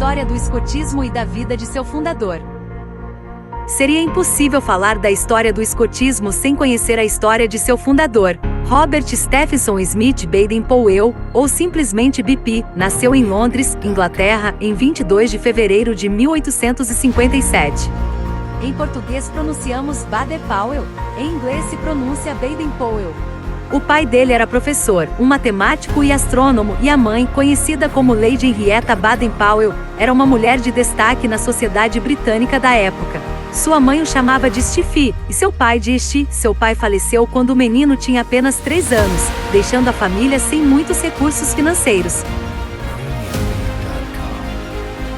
História do escotismo e da vida de seu fundador. Seria impossível falar da história do escotismo sem conhecer a história de seu fundador, Robert Stephenson Smith Baden-Powell, ou simplesmente BP, nasceu em Londres, Inglaterra, em 22 de fevereiro de 1857. Em português pronunciamos Baden-Powell, em inglês se pronuncia Baden-Powell. O pai dele era professor, um matemático e astrônomo, e a mãe, conhecida como Lady Henrietta Baden-Powell, era uma mulher de destaque na sociedade britânica da época. Sua mãe o chamava de Stiffy, e seu pai de Esti. Seu pai faleceu quando o menino tinha apenas 3 anos, deixando a família sem muitos recursos financeiros.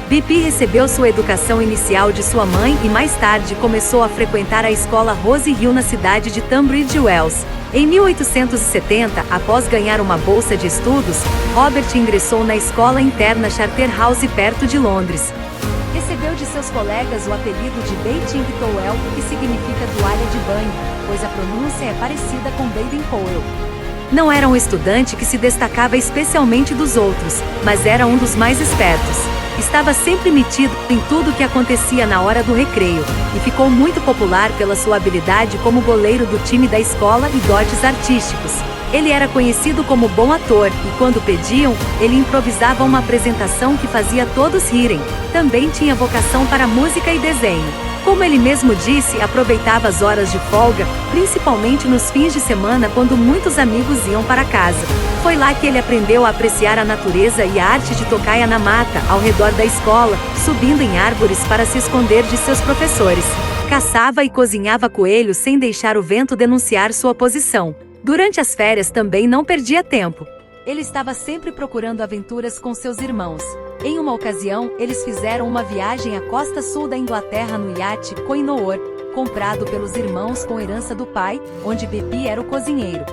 BP recebeu sua educação inicial de sua mãe e mais tarde começou a frequentar a escola Rose Hill na cidade de Tunbridge Wells. Em 1870, após ganhar uma bolsa de estudos, Robert ingressou na escola interna Charterhouse perto de Londres. Recebeu de seus colegas o apelido de Baden-Powell, que significa toalha de banho, pois a pronúncia é parecida com Baden-Powell. Não era um estudante que se destacava especialmente dos outros, mas era um dos mais espertos. Estava sempre metido em tudo o que acontecia na hora do recreio, e ficou muito popular pela sua habilidade como goleiro do time da escola e dotes artísticos. Ele era conhecido como bom ator, e quando pediam, ele improvisava uma apresentação que fazia todos rirem. Também tinha vocação para música e desenho. Como ele mesmo disse, aproveitava as horas de folga, principalmente nos fins de semana quando muitos amigos iam para casa. Foi lá que ele aprendeu a apreciar a natureza e a arte de tocaia na mata, ao redor da escola, subindo em árvores para se esconder de seus professores. Caçava e cozinhava coelhos sem deixar o vento denunciar sua posição. Durante as férias também não perdia tempo. Ele estava sempre procurando aventuras com seus irmãos. Em uma ocasião, eles fizeram uma viagem à costa sul da Inglaterra no iate Koh-i-Noor, comprado pelos irmãos com herança do pai, onde BP era o cozinheiro.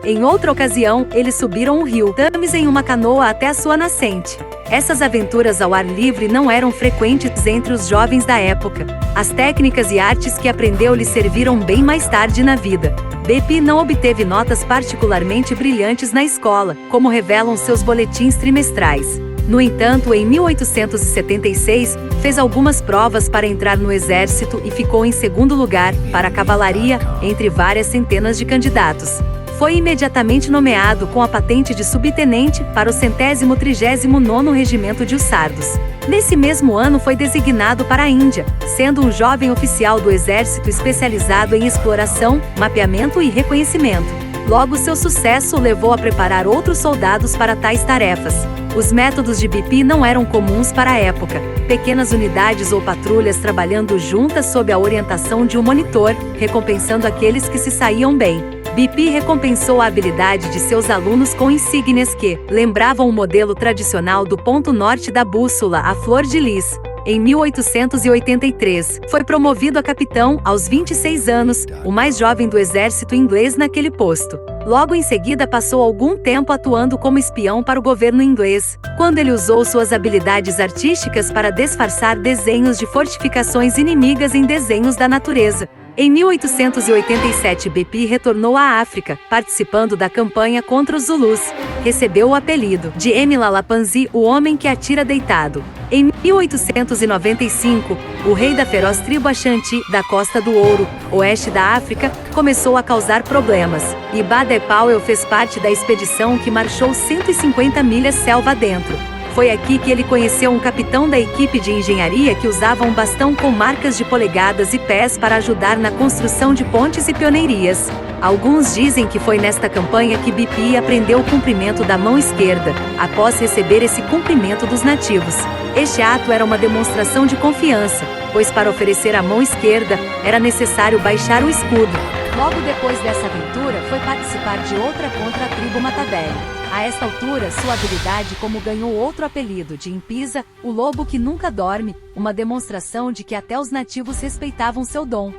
Em outra ocasião, eles subiram o rio Thames em uma canoa até a sua nascente. Essas aventuras ao ar livre não eram frequentes entre os jovens da época. As técnicas e artes que aprendeu lhe serviram bem mais tarde na vida. BP não obteve notas particularmente brilhantes na escola, como revelam seus boletins trimestrais. No entanto, em 1876, fez algumas provas para entrar no exército e ficou em segundo lugar, para a cavalaria, entre várias centenas de candidatos. Foi imediatamente nomeado com a patente de subtenente para o 139º Regimento de Hussardos. Nesse mesmo ano foi designado para a Índia, sendo um jovem oficial do exército especializado em exploração, mapeamento e reconhecimento. Logo, seu sucesso o levou a preparar outros soldados para tais tarefas. Os métodos de BP não eram comuns para a época. Pequenas unidades ou patrulhas trabalhando juntas sob a orientação de um monitor, recompensando aqueles que se saíam bem. BP recompensou a habilidade de seus alunos com insígnias que lembravam o modelo tradicional do ponto norte da bússola, a flor de lis. Em 1883, foi promovido a capitão aos 26 anos, o mais jovem do exército inglês naquele posto. Logo em seguida passou algum tempo atuando como espião para o governo inglês, quando ele usou suas habilidades artísticas para disfarçar desenhos de fortificações inimigas em desenhos da natureza. Em 1887, BP retornou à África, participando da campanha contra os Zulus. Recebeu o apelido de Emila Lapanzi, o homem que atira deitado. Em 1895, o rei da feroz tribo Ashanti, da Costa do Ouro, oeste da África, começou a causar problemas, e Baden-Powell fez parte da expedição que marchou 150 milhas selva adentro. Foi aqui que ele conheceu um capitão da equipe de engenharia que usava um bastão com marcas de polegadas e pés para ajudar na construção de pontes e pioneirias. Alguns dizem que foi nesta campanha que BP aprendeu o comprimento da mão esquerda, após receber esse cumprimento dos nativos. Este ato era uma demonstração de confiança, pois para oferecer a mão esquerda, era necessário baixar o escudo. Logo depois dessa aventura, foi participar de outra contra a tribo Matadele. A esta altura, sua habilidade como ganhou outro apelido de Impisa, o lobo que nunca dorme, uma demonstração de que até os nativos respeitavam seu dom.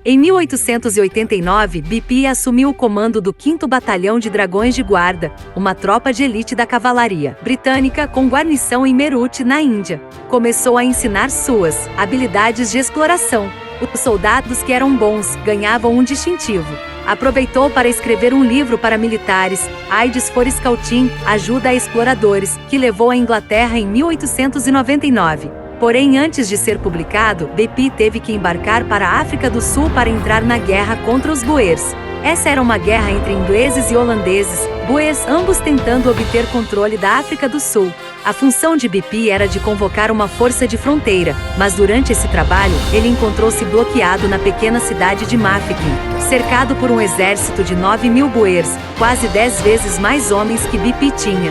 Em 1889, BP assumiu o comando do 5º Batalhão de Dragões de Guarda, uma tropa de elite da cavalaria britânica com guarnição em Meerut, na Índia. Começou a ensinar suas habilidades de exploração. Os soldados que eram bons ganhavam um distintivo. Aproveitou para escrever um livro para militares, Aides for Scouting, Ajuda a Exploradores, que levou à Inglaterra em 1899. Porém, antes de ser publicado, BP teve que embarcar para a África do Sul para entrar na guerra contra os Boers. Essa era uma guerra entre ingleses e holandeses, Boers ambos tentando obter controle da África do Sul. A função de BP era de convocar uma força de fronteira, mas durante esse trabalho, ele encontrou-se bloqueado na pequena cidade de Mafeking, cercado por um exército de 9.000 Boers, quase 10 vezes mais homens que BP tinha.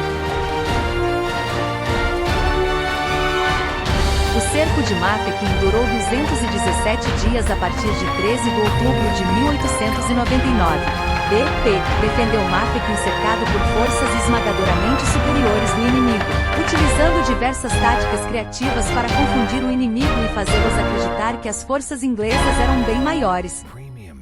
O cerco de Mafeking durou 217 dias a partir de 13 de outubro de 1899. BP defendeu Mafeking cercado por forças esmagadoramente superiores do inimigo, utilizando diversas táticas criativas para confundir o inimigo e fazê-los acreditar que as forças inglesas eram bem maiores.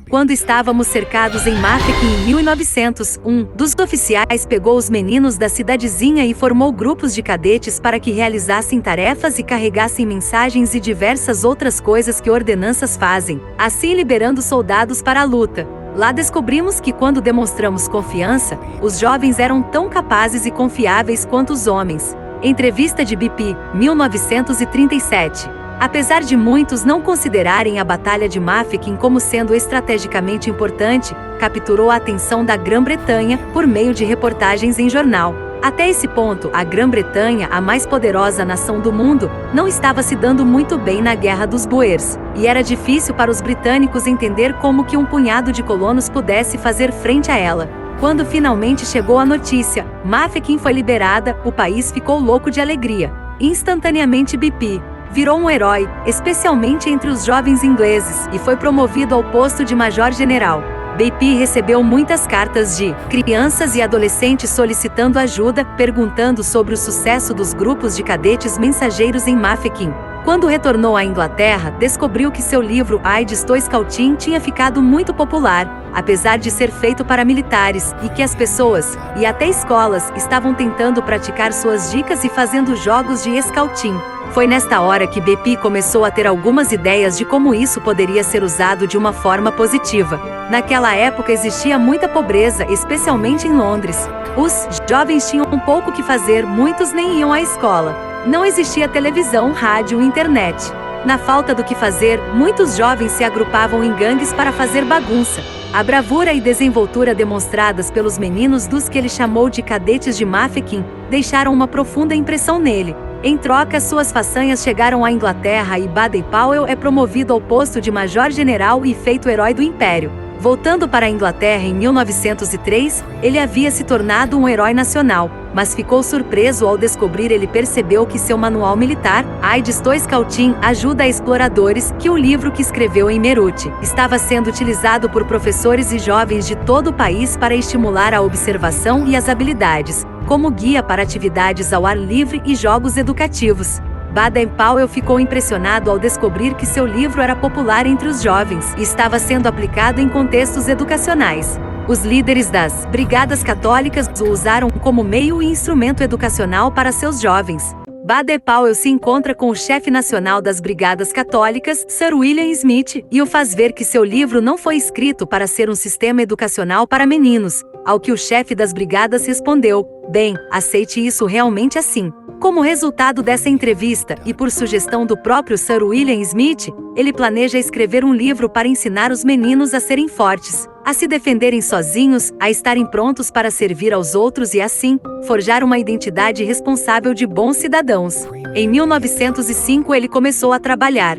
Quando estávamos cercados em Mafeking em 1900, um dos oficiais pegou os meninos da cidadezinha e formou grupos de cadetes para que realizassem tarefas e carregassem mensagens e diversas outras coisas que ordenanças fazem, assim liberando soldados para a luta. Lá descobrimos que quando demonstramos confiança, os jovens eram tão capazes e confiáveis quanto os homens. Entrevista de BP, 1937. Apesar de muitos não considerarem a Batalha de Mafeking como sendo estrategicamente importante, capturou a atenção da Grã-Bretanha por meio de reportagens em jornal. Até esse ponto, a Grã-Bretanha, a mais poderosa nação do mundo, não estava se dando muito bem na Guerra dos Boers, e era difícil para os britânicos entender como que um punhado de colonos pudesse fazer frente a ela. Quando finalmente chegou a notícia, Mafeking foi liberada, o país ficou louco de alegria. Instantaneamente BP virou um herói, especialmente entre os jovens ingleses, e foi promovido ao posto de major-general. BP recebeu muitas cartas de crianças e adolescentes solicitando ajuda, perguntando sobre o sucesso dos grupos de cadetes mensageiros em Mafeking. Quando retornou à Inglaterra, descobriu que seu livro Aides for Scouting tinha ficado muito popular, apesar de ser feito para militares, e que as pessoas, e até escolas, estavam tentando praticar suas dicas e fazendo jogos de Scouting. Foi nesta hora que BP começou a ter algumas ideias de como isso poderia ser usado de uma forma positiva. Naquela época existia muita pobreza, especialmente em Londres. Os jovens tinham pouco que fazer, muitos nem iam à escola. Não existia televisão, rádio e internet. Na falta do que fazer, muitos jovens se agrupavam em gangues para fazer bagunça. A bravura e desenvoltura demonstradas pelos meninos dos que ele chamou de cadetes de Mafeking deixaram uma profunda impressão nele. Em troca, suas façanhas chegaram à Inglaterra e Baden-Powell é promovido ao posto de major-general e feito herói do Império. Voltando para a Inglaterra em 1903, ele havia se tornado um herói nacional, mas ficou surpreso ao descobrir ele percebeu que seu manual militar, Aides for Scouting, Ajuda a Exploradores, que o livro que escreveu em Meerut, estava sendo utilizado por professores e jovens de todo o país para estimular a observação e as habilidades, como guia para atividades ao ar livre e jogos educativos. Baden-Powell ficou impressionado ao descobrir que seu livro era popular entre os jovens e estava sendo aplicado em contextos educacionais. Os líderes das brigadas católicas o usaram como meio e instrumento educacional para seus jovens. Baden-Powell se encontra com o chefe nacional das brigadas católicas, Sir William Smith, e o faz ver que seu livro não foi escrito para ser um sistema educacional para meninos, ao que o chefe das brigadas respondeu: "Bem, aceite isso realmente assim." Como resultado dessa entrevista, e por sugestão do próprio Sir William Smith, ele planeja escrever um livro para ensinar os meninos a serem fortes, a se defenderem sozinhos, a estarem prontos para servir aos outros e assim, forjar uma identidade responsável de bons cidadãos. Em 1905 ele começou a trabalhar.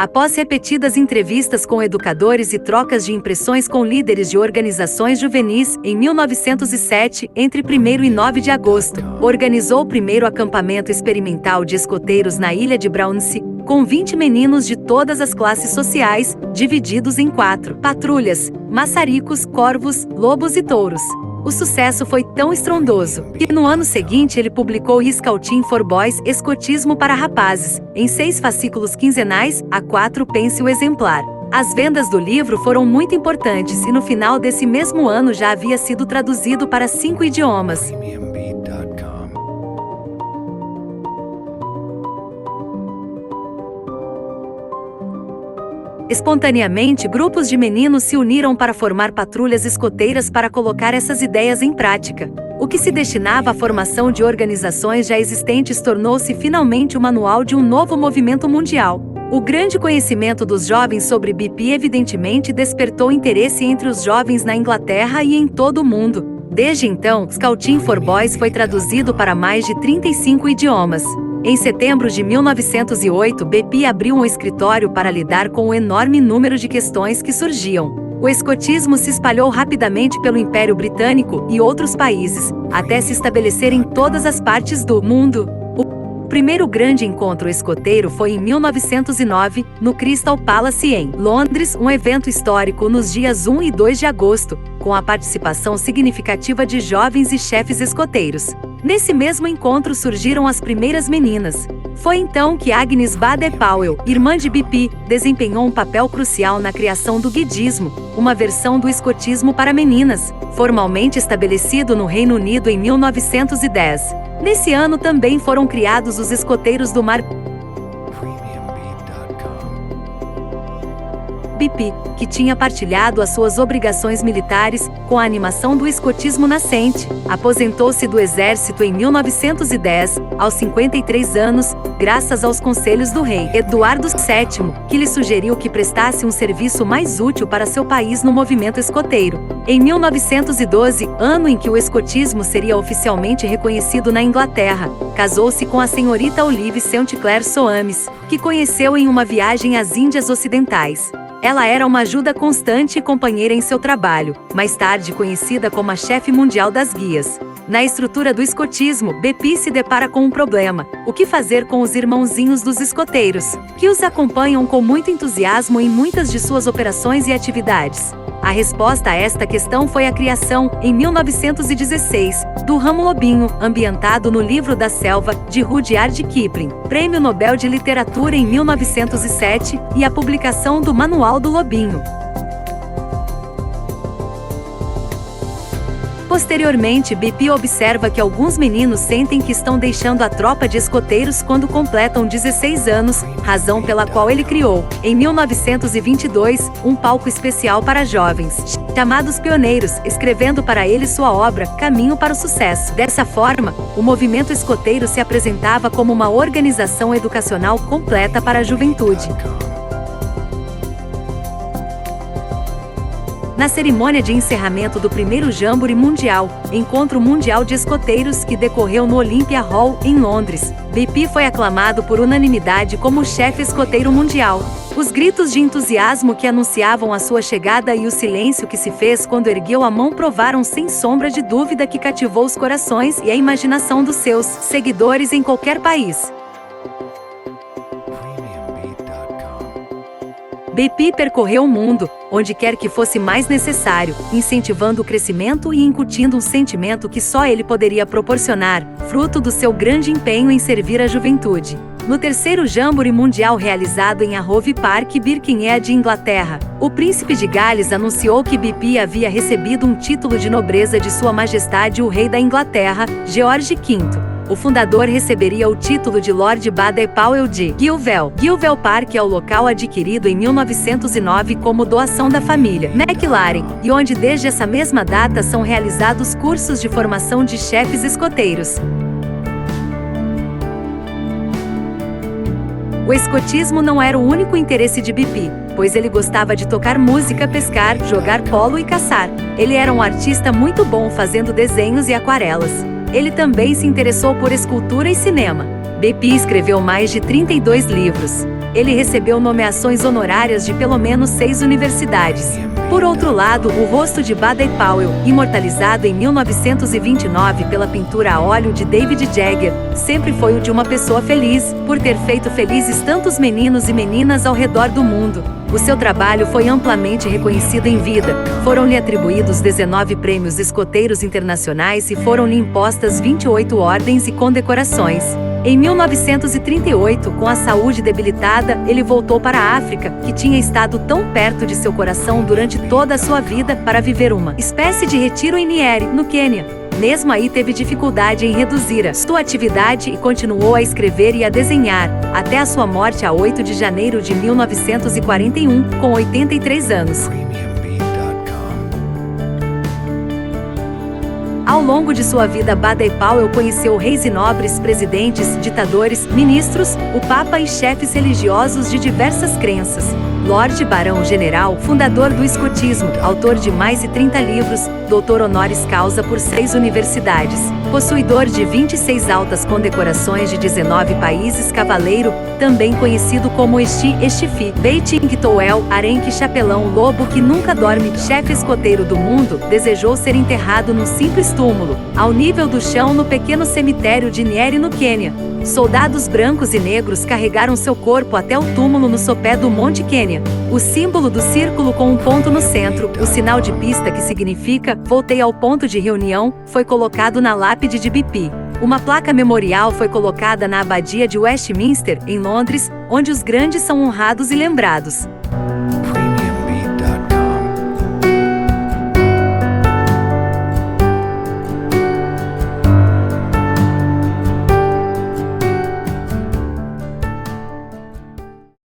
Após repetidas entrevistas com educadores e trocas de impressões com líderes de organizações juvenis, em 1907, entre 1º e 9 de agosto, organizou o primeiro acampamento experimental de escoteiros na ilha de Brownsea, com 20 meninos de todas as classes sociais, divididos em 4 patrulhas: maçaricos, corvos, lobos e touros. O sucesso foi tão estrondoso que no ano seguinte ele publicou Scouting for Boys, Escotismo para Rapazes, em 6 fascículos quinzenais, a 4 pence o exemplar. As vendas do livro foram muito importantes e no final desse mesmo ano já havia sido traduzido para 5 idiomas. Espontaneamente, grupos de meninos se uniram para formar patrulhas escoteiras para colocar essas ideias em prática. O que se destinava à formação de organizações já existentes tornou-se finalmente o manual de um novo movimento mundial. O grande conhecimento dos jovens sobre BP evidentemente despertou interesse entre os jovens na Inglaterra e em todo o mundo. Desde então, Scouting for Boys foi traduzido para mais de 35 idiomas. Em setembro de 1908, BP abriu um escritório para lidar com o enorme número de questões que surgiam. O escotismo se espalhou rapidamente pelo Império Britânico e outros países, até se estabelecer em todas as partes do mundo. O primeiro grande encontro escoteiro foi em 1909, no Crystal Palace em Londres, um evento histórico nos dias 1 e 2 de agosto, com a participação significativa de jovens e chefes escoteiros. Nesse mesmo encontro surgiram as primeiras meninas. Foi então que Agnes Bader-Powell, irmã de BP, desempenhou um papel crucial na criação do guidismo, uma versão do escotismo para meninas, formalmente estabelecido no Reino Unido em 1910. Nesse ano também foram criados os escoteiros do mar BP, que tinha partilhado as suas obrigações militares com a animação do escotismo nascente. Aposentou-se do exército em 1910, aos 53 anos, graças aos conselhos do rei Eduardo VII, que lhe sugeriu que prestasse um serviço mais útil para seu país no movimento escoteiro. Em 1912, ano em que o escotismo seria oficialmente reconhecido na Inglaterra, casou-se com a senhorita Olive St. Clair Soames, que conheceu em uma viagem às Índias Ocidentais. Ela era uma ajuda constante e companheira em seu trabalho, mais tarde conhecida como a chefe mundial das guias. Na estrutura do escotismo, BP se depara com um problema: o que fazer com os irmãozinhos dos escoteiros, que os acompanham com muito entusiasmo em muitas de suas operações e atividades. A resposta a esta questão foi a criação, em 1916, do Ramo Lobinho, ambientado no Livro da Selva, de Rudyard Kipling, Prêmio Nobel de Literatura em 1907, e a publicação do Manual do Lobinho. Posteriormente, BP observa que alguns meninos sentem que estão deixando a tropa de escoteiros quando completam 16 anos, razão pela qual ele criou, em 1922, um palco especial para jovens, chamados Pioneiros, escrevendo para eles sua obra, Caminho para o Sucesso. Dessa forma, o movimento escoteiro se apresentava como uma organização educacional completa para a juventude. Na cerimônia de encerramento do primeiro Jamboree Mundial, Encontro Mundial de Escoteiros que decorreu no Olympia Hall, em Londres, BP foi aclamado por unanimidade como o chefe escoteiro mundial. Os gritos de entusiasmo que anunciavam a sua chegada e o silêncio que se fez quando ergueu a mão provaram sem sombra de dúvida que cativou os corações e a imaginação dos seus seguidores em qualquer país. BP percorreu o mundo, onde quer que fosse mais necessário, incentivando o crescimento e incutindo um sentimento que só ele poderia proporcionar, fruto do seu grande empenho em servir a juventude. No terceiro Jamboree Mundial realizado em Hove Park, Birkenhead, Inglaterra, o príncipe de Gales anunciou que BP havia recebido um título de nobreza de Sua Majestade o Rei da Inglaterra, George V. O fundador receberia o título de Lord Bader-Powell de Gilvell. Gilvell Park é o local adquirido em 1909 como doação da família McLaren, e onde desde essa mesma data são realizados cursos de formação de chefes escoteiros. O escotismo não era o único interesse de BP, pois ele gostava de tocar música, pescar, jogar polo e caçar. Ele era um artista muito bom fazendo desenhos e aquarelas. Ele também se interessou por escultura e cinema. BP escreveu mais de 32 livros. Ele recebeu nomeações honorárias de pelo menos 6 universidades. Por outro lado, o rosto de Bader-Powell, imortalizado em 1929 pela pintura a óleo de David Jagger, sempre foi o de uma pessoa feliz, por ter feito felizes tantos meninos e meninas ao redor do mundo. O seu trabalho foi amplamente reconhecido em vida. Foram-lhe atribuídos 19 prêmios escoteiros internacionais e foram-lhe impostas 28 ordens e condecorações. Em 1938, com a saúde debilitada, ele voltou para a África, que tinha estado tão perto de seu coração durante toda a sua vida, para viver uma espécie de retiro em Nyeri, no Quênia. Mesmo aí teve dificuldade em reduzir a sua atividade e continuou a escrever e a desenhar, até a sua morte a 8 de janeiro de 1941, com 83 anos. Ao longo de sua vida, Baden-Powell conheceu reis e nobres, presidentes, ditadores, ministros, o Papa e chefes religiosos de diversas crenças. Lord Barão General, fundador do escotismo, autor de mais de 30 livros, doutor honoris causa por 6 universidades, possuidor de 26 altas condecorações de 19 países, cavaleiro, também conhecido como Estifi, Beiting Towel, Arenque Chapelão, lobo que nunca dorme, chefe escoteiro do mundo, desejou ser enterrado num simples túmulo, ao nível do chão no pequeno cemitério de Nyeri no Quênia. Soldados brancos e negros carregaram seu corpo até o túmulo no sopé do Monte Quênia. O símbolo do círculo com um ponto no centro, o sinal de pista que significa "voltei ao ponto de reunião", foi colocado na lápide de BP. Uma placa memorial foi colocada na Abadia de Westminster, em Londres, onde os grandes são honrados e lembrados.